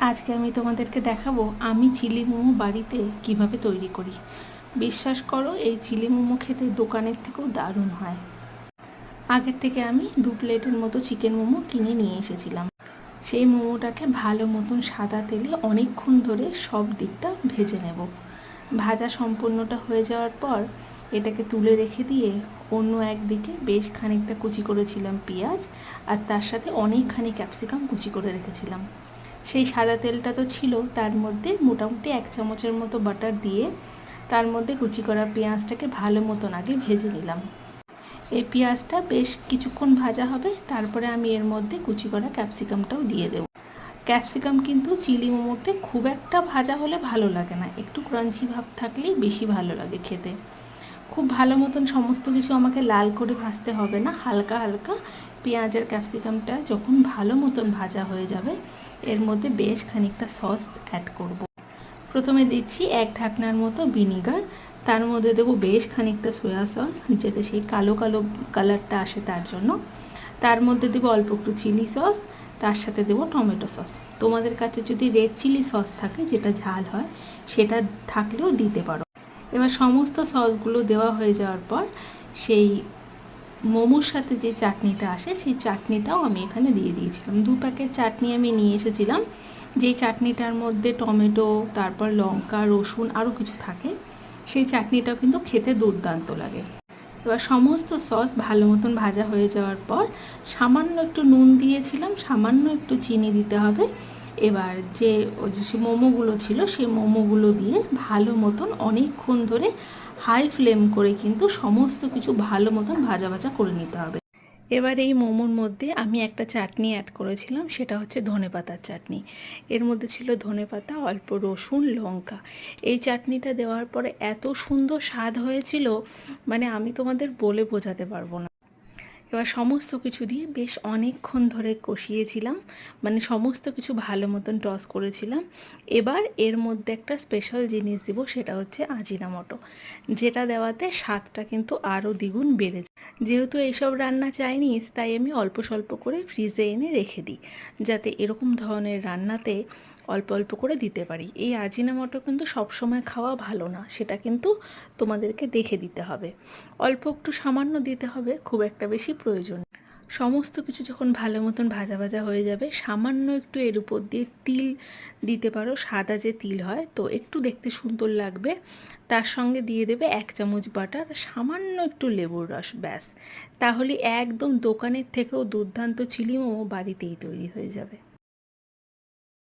আজকে আমি তোমাদেরকে দেখাবো আমি চিলি মোমো বাড়িতে কিভাবে তৈরি করি। বিশ্বাস করো, এই চিলি মোমো খেতে দোকানের থেকেও দারুণ হয়। আগের থেকে আমি 2 প্লেটের মতো চিকেন মোমো কিনে নিয়ে এসেছিলাম। সেই মোমোটাকে ভালো মতন সাদা তেলে অনেকক্ষণ ধরে সব দিকটা ভেজে নেব। ভাজা সম্পূর্ণটা হয়ে যাওয়ার পর এটাকে তুলে রেখে দিয়ে অন্য একদিকে বেশ খানিকটা কুচি করেছিলাম পেঁয়াজ, আর তার সাথে অনেকখানি ক্যাপসিকাম কুচি করে রেখেছিলাম। সেই সাদা তেলটা তো ছিল, তার মধ্যে মোটামুটি 1 চামচের মতো বাটার দিয়ে তার মধ্যে কুচি করা পেঁয়াজটাকে ভালো মতন আগে ভেজে নিলাম। এই পেঁয়াজটা বেশ কিছুক্ষণ ভাজা হবে, তারপরে আমি এর মধ্যে কুচি করা ক্যাপসিকামটাও দিয়ে দেব। ক্যাপসিকাম কিন্তু চিলি মোমোতে খুব একটা ভাজা হলে ভালো লাগে না, একটু ক্রাঞ্চি ভাব থাকলেই বেশি ভালো লাগে খেতে। খুব ভালো মতন সমস্ত কিছু আমাকে লাল করে ভাজতে হবে না, হালকা হালকা পেঁয়াজ আর ক্যাপসিকামটা যখন ভালো মতন ভাজা হয়ে যাবে এর মধ্যে বেশ খানিকটা সস অ্যাড করব। প্রথমে দিচ্ছি 1 ঢাকনার মতো ভিনিগার, তার মধ্যে দেবো বেশ খানিকটা সয়া সস, যাতে সেই কালো কালো কালারটা আসে তার জন্য। তার মধ্যে দেবো অল্প একটু চিলি সস, তার সাথে দেবো টমেটো সস। তোমাদের কাছে যদি রেড চিলি সস থাকে, যেটা ঝাল হয়, সেটা থাকলেও দিতে পারো। এবার সমস্ত সসগুলো দেওয়া হয়ে যাওয়ার পর সেই মোমোর সাথে যে চাটনিটা আসে সেই চাটনিটাও আমি এখানে দিয়ে দিয়েছিলাম। 2 প্যাকেট চাটনি আমি নিয়ে এসেছিলাম, যেই চাটনিটার মধ্যে টমেটো, তারপর লঙ্কা, রসুন আরও কিছু থাকে। সেই চাটনিটাও কিন্তু খেতে দুর্দান্ত লাগে। এবার সমস্ত সস ভালো মতন ভাজা হয়ে যাওয়ার পর সামান্য একটু নুন দিয়েছিলাম, সামান্য একটু চিনি দিতে হবে। এবার যে মোমোগুলো ছিল সেই মোমোগুলো দিয়ে ভালো মতন অনেকক্ষণ ধরে হাই ফ্লেম করে কিন্তু সমস্ত কিছু ভালো মতন ভাজা ভাজা করে নিতে হবে। এবার এই মোমোর মধ্যে আমি একটা চাটনি অ্যাড করেছিলাম, সেটা হচ্ছে ধনেপাতার চাটনি। এর মধ্যে ছিল ধনেপাতা, অল্প রসুন, লঙ্কা। এই চাটনিটা দেওয়ার পরে এত সুন্দর স্বাদ হয়েছিল, মানে আমি তোমাদের বলে বোঝাতে পারবো না। এবার সমস্ত কিছু দিয়ে বেশ অনেকক্ষণ ধরে কষিয়েছিলাম, মানে সমস্ত কিছু ভালো মতন টস করেছিলাম। এবার এর মধ্যে একটা স্পেশাল জিনিস দিব, সেটা হচ্ছে আজিনামোটো, যেটা দেওয়াতে স্বাদটা কিন্তু আরও দ্বিগুণ বেড়ে যায়। যেহেতু এইসব রান্না চাইনিজ, তাই আমি অল্প স্বল্প করে ফ্রিজে এনে রেখে দিই, যাতে এরকম ধরনের রান্নাতে অল্প অল্প করে দিতে পারি। এই আজিনামোটো কিন্তু সবসময় খাওয়া ভালো না, সেটা কিন্তু তোমাদেরকে দেখে দিতে হবে। অল্প একটু সামান্য দিতে হবে, খুব একটা বেশি প্রয়োজন। সমস্ত কিছু যখন ভালো মতন ভাজা ভাজা হয়ে যাবে, সামান্য একটু এর উপর দিয়ে তিল দিতে পারো, সাদা যে তিল হয়, তো একটু দেখতে সুন্দর লাগবে। তার সঙ্গে দিয়ে দেবে 1 চামচ বাটার, সামান্য একটু লেবুর রস, ব্যাস। তাহলে একদম দোকানের থেকেও দুর্দান্ত চিলি মোমো বাড়িতেই তৈরি হয়ে যাবে।